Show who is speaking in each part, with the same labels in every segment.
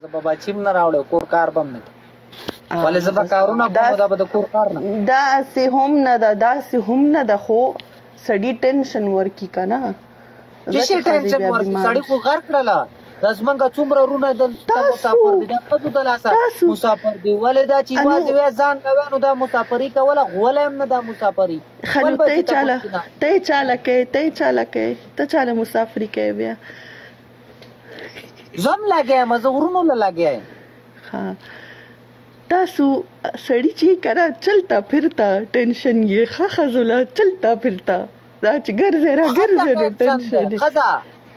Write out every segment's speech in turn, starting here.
Speaker 1: زه به بچیم نه راوړی کور کار به م نه کوي ولې زه به کارونه کوم دا به د کور کار نه
Speaker 2: داسې هم نه ده داسې هم نه ده خو سړي ټینشن ورکي که نه
Speaker 1: څه شي ټینشن ورکي سړي خو غر کړله دا زمونږ څومره وروڼه دلته مسافر دي دا ښځو د لاسه مسافر دي ولې دا چې یوازې وی ځان کوی نو دا مسافري کوله غولی هم نه دا مسافري
Speaker 2: ښه نو ته یې چاله کوې ته چاله مسافري کوې بیا
Speaker 1: زه هم لګیا یم زه غرونو له لګیا یم
Speaker 2: تاسو سړي چې که نه چلتا پھرتا ټینشن یې ښه ښځو له چلتا پھرتا دا چې ګرځې را ګرځې نو ټینشن دی
Speaker 1: ښځه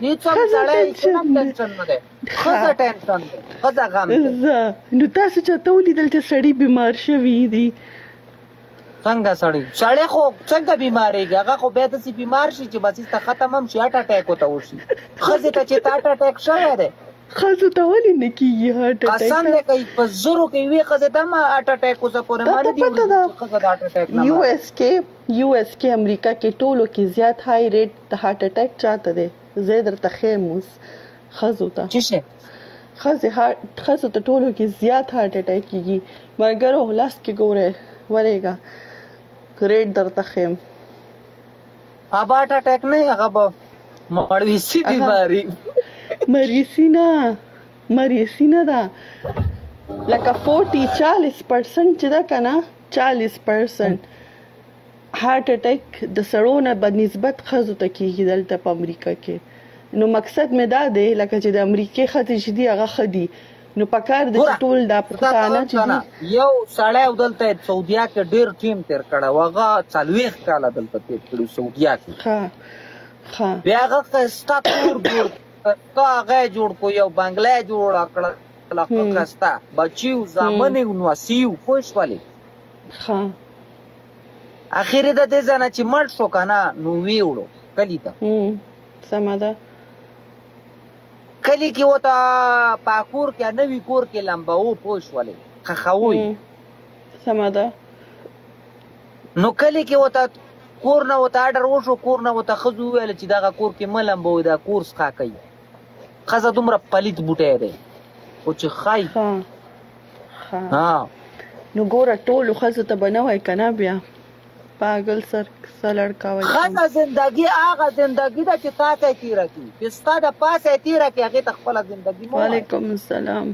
Speaker 1: هېڅ هم سړی کوم ټینشن نه دی ښځه ټینشن دی ښځه غم دی
Speaker 2: نو تاسو چاته ولیدل چې سړي بیمار شوي دي
Speaker 1: څنګه سړی خو څنګه بیمارېږي هغه خو بیا داسې بیمار شي چې بس ایسته ختم هم شي هارټ اټیک ورته وشي ښځې ته چې هارټ اټیک شوی دی
Speaker 2: ښځو ته ولې نه کېږي هارټ اټیک
Speaker 1: قسم دی کوي په زرو کې یوې ښځې ته هم هارټ اټیک اوسه پورې ما نه دي ولیدلي چې ښځه د هارټ اټیک نه
Speaker 2: یو اس کې امریکا کې ټولو کې زیات های ریټ د هارټ اټیک چاته دی زه یې درته ښیم اوس ښځو ته
Speaker 1: څه شی
Speaker 2: ښځو ته ټولو کې زیات هارټ اټیک کېږي ملګرو لاس کې ګورئ ورېږه ریټ درته ښیم
Speaker 1: هغه هارټ اټیک نه هغه به مړویسي بیماري
Speaker 2: مریضي نه ده لکه 40% چې ده که نه 40% هارټ اټیک د سړو نه به نسبت ښځو ته کېږي دلته په امریکا کې نو مقصد مې دا دی لکه چې د امریکې ښځې چې دي هغه ښه دي نو پکار دی چې ټول دا پښتانه چې دي
Speaker 1: یو سړی دلته سعودیا کې ډېر ټیم تېر کړی و هغه 40 کاله دلته تېر کړي سعودیا کې بیا هغه ښایسته کور جوړ ښایسته هغه یې جوړ کړو یو بنګله یې جوړه کړله ښه ښایسته بچي و زامن یې نواسي و پوه شولې اخر یې د دې ځای نه چې مړ شو که نه نو ویې وړو کلي ته
Speaker 2: سمه ده
Speaker 1: کلی کې ورته په کور کې نوي کور کې لمبوو پوه شولې خښوو یې
Speaker 2: سمه ده
Speaker 1: نو کلی کې ورته کور نه ورته اډر وشو کور نه ورته ښځو وویله چې دغه کور کې مه لمبوئ دا کور څښا کوي ښځه دومره پلیت بوټی دی خو چې ښایي
Speaker 2: نو ګوره ټولو ښځو ته به نه وایي که نه بیا پاگل سر لړکا وایي
Speaker 1: ښځه زندګي هغه زندګي ده چې تا ته یې تېره کړي چې ستا د پاسه یې تېره کړي هغې ته خپله زندګي مه
Speaker 2: وعلیکم السلام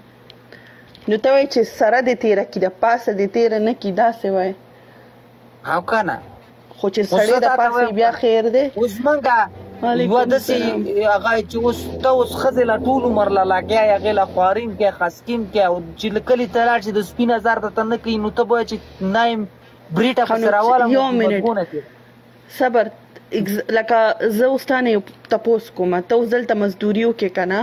Speaker 2: نو ته وایي چې سره دې تېره کړي د پاسه دې تېره نه کړي داسې وایي
Speaker 1: او که نه
Speaker 2: خو چې سړی د پاسه بیا خیر دی
Speaker 1: اوس موږه یوه داسې هغه چې اوس ته اوس ښځې له ټول عمر له لګیا یې هغې له خواریم کې خسکیم کې او چې کلي ته لاړ شي د سپي نظر درته نه کوي نو ته به وایې چې نایم بریټه پسې راولم
Speaker 2: یو منټ صبر لکه زه اوس تا نه یو تپوس کوم ته اوس دلته مزدوري وکړې که نه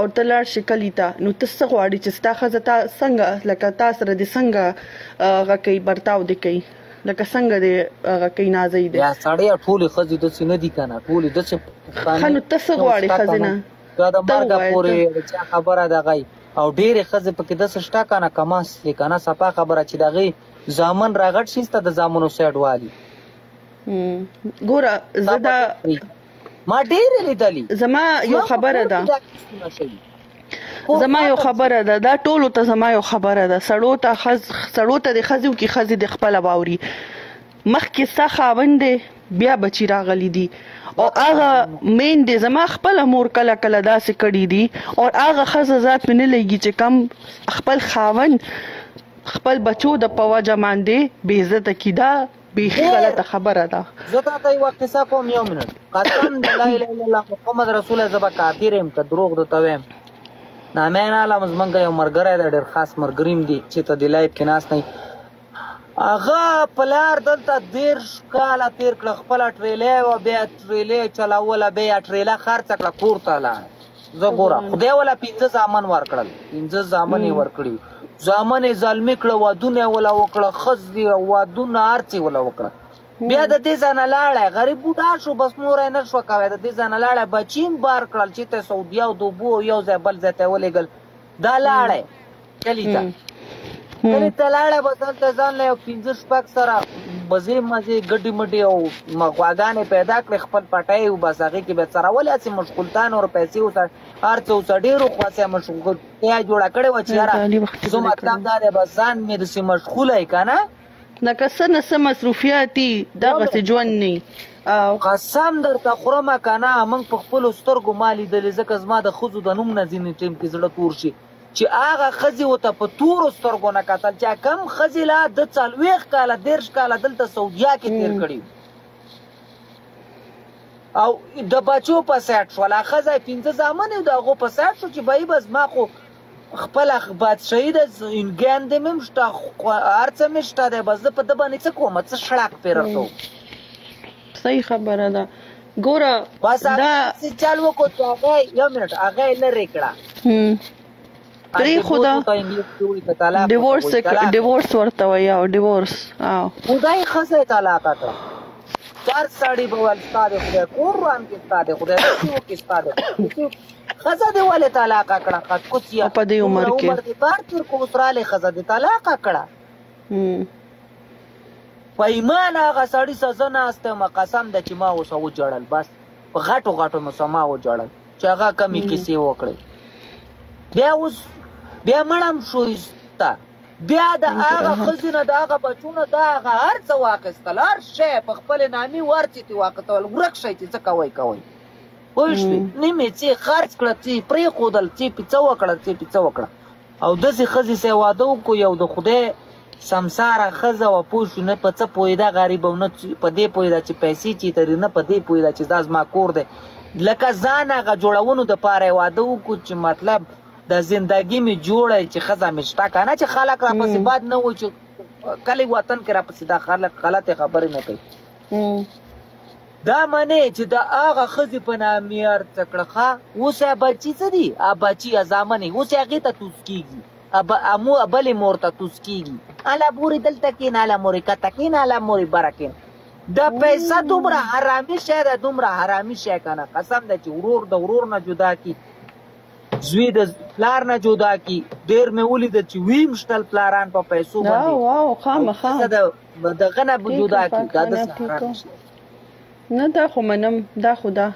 Speaker 2: او ته لاړ شي کلي ته نو ته څه غواړې چې ستا ښځه تا څنګه لکه تا سره دې څنګه هغه کوي برتاو دې کوي لکه څنګه دې هغه کوي نازوي دی
Speaker 1: یا سړیه ټولې ښځې داسې نه دي که نه ټولې داسې
Speaker 2: ښه نو ته څه غواړې ښځې نه
Speaker 1: دا د مرګه پورې د چا خبره د هغی او ډېرې ښځې پکې داسې شته که نه کماس دي که نه صفا خبره چې د هغې زامن راغټ شي سته د زامنو سایډ والي
Speaker 2: ګوره زه دا
Speaker 1: ما ډېرې لیدلي
Speaker 2: زما یو خبره ده دا ټولو ته زما یو خبره ده سړو ته د ښځې وکړي ښځې د خپله واوري مخکې ستا خاوند دی بیا بچي راغلي دي او هغه مین دی زما خپله مور کله کله داسې کړي دي او هغه ښځه ذات مې نه لګي چې کم خپل خاوند خپل بچو د په وجه باندې بې عزته کي دا بیخي غلطه خبره ده
Speaker 1: زه تا ته یوه قصه کوم یو منټ قسم د لا اله الا الله محمد رسول الله زه به کافر یم که دروغ درته ویم نامیان عالم زمونږ یو ملګری دی ډېر خاص ملګري م دي چې ته د لایف کې ناست دی هغه پلار دلته 13 کاله تېر کړه خپله ټریلی وه بیا ټریلی چلوله بیا یې ټریله خرڅه کړه کور ته لاړه زه ګوره خدای وله 15 زامن ورکړل 15 زامن یې ورکړي زامن یې ظلمي کړه ودونه یې وله وکړه ښځې ودونه هر څه یې وله وکړه بیا د دې ځای نه لاړی غریب بوډا شو بس نور یې نه شوه کوی د دې ځای نه لاړی بچي هم بار کړل چې ته سعودیا او د اوبو یو ځای بل ځای ته یې ولېږل دا لاړی کلي ته کلي ته لاړی بس هلته ځان له یو 15 شپږ سره بزې مزې ګډې مډې او غواګانې پیدا کړې خپل پټۍ و بس هغې کې به یې څرولې هسې مشغولتان او پیسې هر څه اوس ډېرو خواصې مشغول یا جوړه کړې وه چې یاره زه مطلب دا دی بس ځان مې داسې مشغوله یې که نه
Speaker 2: لکه څه نه څه مصروفیات دي دغسې ژوند نه
Speaker 1: قسم درته خورمه که نه موږ په خپلو سترګو ما لیدلې ځکه زما د ښځو د نوم نه ځینې ټیم کې زړه تور شي چې هغه ښځې ورته په تورو سترګو نه کتل چې کم ښځې لا د 40 کاله 30 کاله دلته سعودیا کې تېر کړي او د بچو په سیټ شول ښځه 15 زامن یې د هغو په سیټ شو چې بهی به زما خو خپله بادشاهي ده انګیان دې مې هم شته هر څه مې شته دی بس زه په ده باندې څه کوم څه شړک پرې رسوم
Speaker 2: صحیح خبره ده ګوره
Speaker 1: بس هغه چل وکړو چې هغه یو منټ هغه یې لرې کړه
Speaker 2: پرېښوده ډیورس ورته وایي او ډیورس
Speaker 1: خدای ښځه یې طلاقه کړه چار سړي به ویل ستا د خدای کور وران کې ستا د خدای کور کې ستا د ښځه دې ولې طلاقه کړه خدکوڅیه
Speaker 2: په دې عمر کې
Speaker 1: کار تېر کړو اوس راغلې ښځه دې طلاقه کړه په ایمان هغه سړي سه زه ناست یم قسم ده چې ما اوس وجړل بس په غټو غټو مې سه ما وجړل چې هغه کمې کیسې وکړې بیا اوس بیا مړم شو ایسته بیا د هغه ښځې نه د هغه بچو نه د هغه هر څه واخیستل هر شی په خپلې نامې ورڅې ترې واخیستول ورک شئ چې څه کوئ کوئ پوه شوې نیمې څې خرڅ کړه څې پرېښودل څې پې څه وکړه څې پې څه وکړه او داسې ښځې سه یې واده وکړو یو د خدای سمساره ښځه وه پوه شو نه په څه پوهېده غریب او نه په دې پوهېده چې پیسې چېرته نه په دې پوهېده چې دا زما کور دی لکه ځان هغه جوړونو دپاره یې واده وکړو چې مطلب د زندګي مې جوړه چې ښځه مې شته که نه چې خلک راپسې بد نه وایي چې کلی وطن کې راپسې دا خلک غلطې خبرې نه کوي دا منې چې د هغه ښځې په نامې ارڅه کړه ښه اوس یې بچي څه دي بچي زامن یې اوس یې هغې ته توس کېږي بلې مور ته توس کېږي اله بورې دلته کېنه اله مورې کته کېنه اله مورې بره کېنه دا پیسه دومره حرامي شی ده دومره حرامي شی که نه قسم ده چې ورور د ورور نه جدا کي زوی د پلار نه جدا کی ډېر مې ولیدل چې ویم شتل پلاران په پیسو باندې
Speaker 2: واو خامخا
Speaker 1: دغه نه به جدا کی دا د
Speaker 2: نه دا خو منم دا خو دا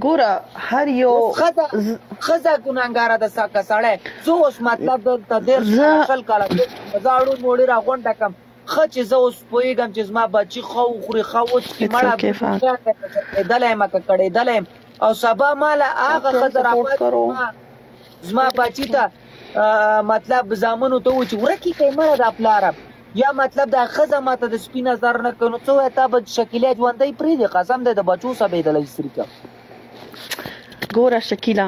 Speaker 2: ګوره هر یو
Speaker 1: ښځه ګناهګاره ده که سړی زه اوس مطلب دلته 10 کاله زاړو موړي راغونډه کړم ښه چې زه اوس پوهېږم چې زما بچي ښه وخوري ښه وڅکي مړه کړېدلی یم که کړېدلی یم او سبا ماله هغه ښځه راپاتې زما بچي ته مطلب زامنو ته ووایي چې ورکې کوي مړه دا پلاره یا مطلب دا ښځه ماته د سپي نظر نه کوي نو څه وایي تا به شکیله ژوندی پرېږدي قسم دی د بچو سبېدلی سري که
Speaker 2: ګوره شکیله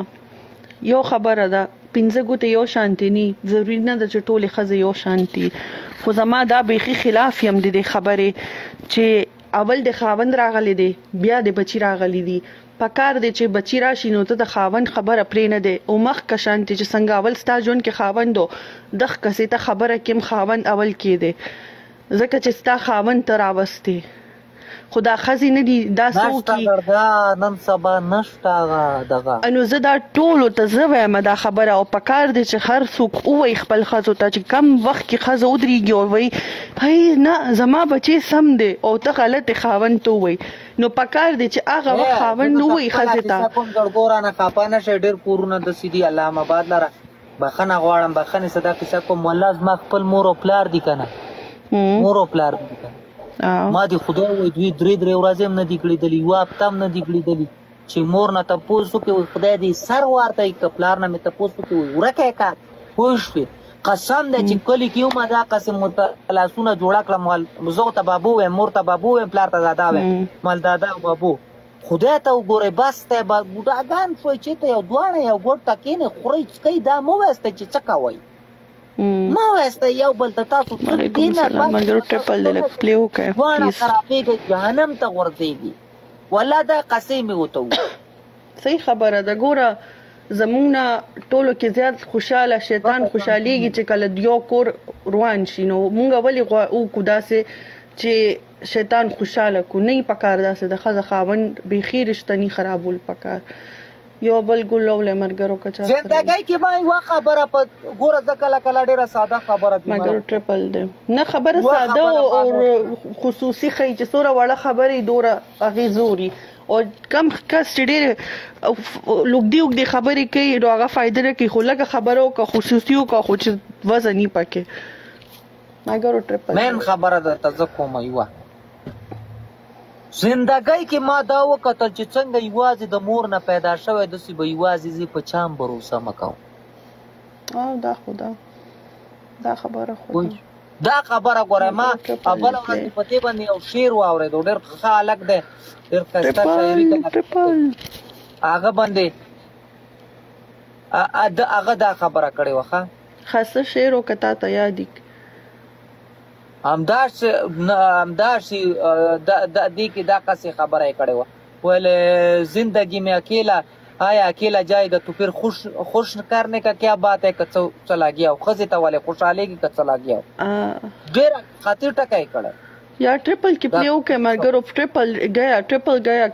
Speaker 2: یو خبره ده 15 ګوتې یو شانتي ني ضروري نه ده چې ټولې ښځې یو شانتي خو زما دا بیخي خلاف یم د دې خبرې چې اول د خاوند راغلی دی بیا د بچي راغلی دی پکار دی چې بچی راشي نو ته د خاوند خبره پرې نه دی او مخ کشانتي چې څنګه اول ستا ژوند کې خاوندو دغ کسې ته خبره کیم خاوند اول کې دی ځکه چې ستا خاوند ته راوستې خدا ښځې نه دي دا څوکي
Speaker 1: نن سبا نشته دغه
Speaker 2: نو زه دا ټولو ته زه وایم دا خبره او پکار دی چې هر څوک ووایي خپل ښځو ته چې کم وخت کې ښځه ودرېږي او وایي هی نه زما بچی سم دی او ته غلطې خاوند ته ووایي نو پکار دی چې هغه وخت خاوند ووایي ښځې ته
Speaker 1: ګوره نه خفه نه شئ ډېر کورونه داسې دي علامه آباد لره بخښنه غواړم بخښنې څه دا کیسه کوم والله زما خپل مور او پلار دي که نه مور او پلار دي که ما دې خدای وایي دوی 3 ورځې هم نه دي کړېدلي یوه هفته هم نه دي کړېدلي چې مور نه تپوس وکړې وایي خدای دې سر وارته یي که پلار نه مې تپوس وکړې وایي ورکه یې که پوه شوې قسم دی چې کلي کې هم دا قسم ورته لاسونه جوړه کړم زه ورته بابو وایم مور ته بابو وایم پلار ته دادا وایم مال دادا او بابو خدای ته وګورئ بس دی بوډاګان شوئ چېرته یو دواړه یو ګوټ ته کښېنئ خورئ څکئ دا مه وایستئ چې څه کوئ ما وایسته یو بل ته تاسو
Speaker 2: دواړه
Speaker 1: خرابېږئ جهنم ته غورځېږي والله دا قصې مې ورته
Speaker 2: صحیح خبره ده ګوره زمونږ نه ټولو کې زیات خوشحاله شیطان خوشحالېږي چې کله یو کور روان شي نو مونږ ولې وکړو داسې چې شیطان خوشحاله کړو نه یې پکار داسې د ښځه خاوند بیخي رشته نی خرابول پکار یو بل ګلوله مرګرو کچا
Speaker 1: زندګۍ کې ما یو خبره په ګوره زه کله کله ډېره ساده خبره کوم
Speaker 2: مګر ټریپل دی نه خبره ساده او خصوصي خی چې څوره وړه خبرې دوره هغې زوري او کم کس چې ډېر لوګدي خبرې کوي نو هغه فایده نه کوي خو لږه خبره وکړه خصوصي وکړه خو چې وزن یې پکې مګر ټریپل
Speaker 1: مین خبره درته زه کوم یوه زندګۍ کې ما دا وکتل چې څنګه یوازې د مور نه پیدا شوی داسې به یوازې زه په چا هم بروسه مه کوم
Speaker 2: دا خو دا خبره خو
Speaker 1: دا خبره ګوره ما بله ورځ په دې باندې یو شعر واورېدو ډېر ښه هلک دی ډېر ښایسته شاعري کوي هغه باندې هغه دا خبره کړې وه ښه
Speaker 2: خاصه شعر و که تا ته یاد
Speaker 1: همداسې دې کې دا قصې خبره یې کړې وه ویل زندگی میں اکیلا آیا اکیلا جائے گا تو پھر خوش کرنے کا کیا بات ہے کہ چلا گیا ہو ښځې ته ولې خوشحالۍ کې که چلا گیا ہو ډېر خطیر ټکی یې کړی
Speaker 2: یا ټریپل کې پلے وکړئ ملګرو ټریپل گیا